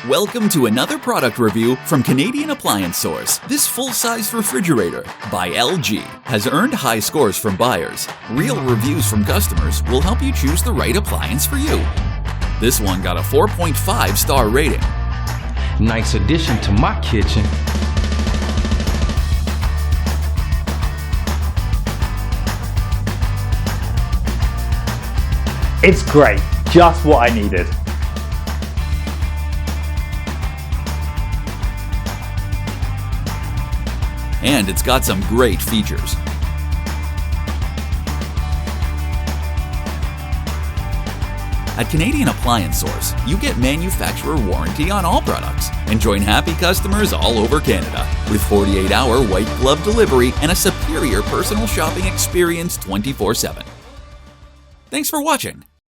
Welcome to another product review from Canadian Appliance Source. This full-size refrigerator by LG has earned high scores from buyers. Real reviews from customers will help you choose the right appliance for you. This one got a 4.5-star rating. Nice addition to my kitchen. It's great, just what I needed. And it's got some great features. At Canadian Appliance Source, you get manufacturer warranty on all products and join happy customers all over Canada with 48-hour white glove delivery and a superior personal shopping experience 24/7. Thanks for watching.